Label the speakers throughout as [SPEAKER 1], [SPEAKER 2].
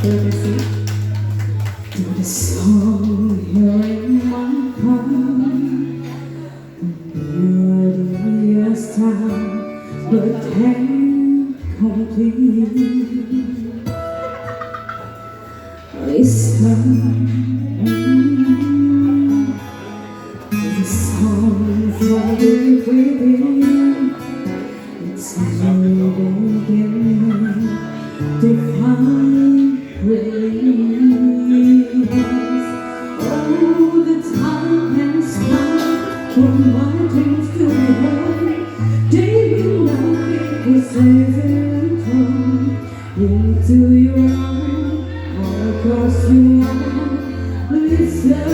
[SPEAKER 1] Courtesy to the song here in my heart. Beauteous time, but incomplete. Listen, the song for within. It's moving again, divine release. Oh, the time has come for my dreams to be heard. Day will not be safe and come into your arms, all across your arms. Listen.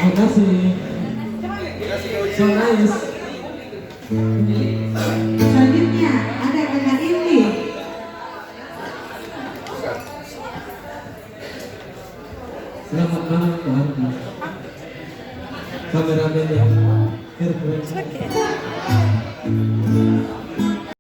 [SPEAKER 2] Makasih. So nice.
[SPEAKER 1] Selanjutnya ada Kakak Indi.
[SPEAKER 2] Selamat malam Pak Ardi. Kameramen yang keren.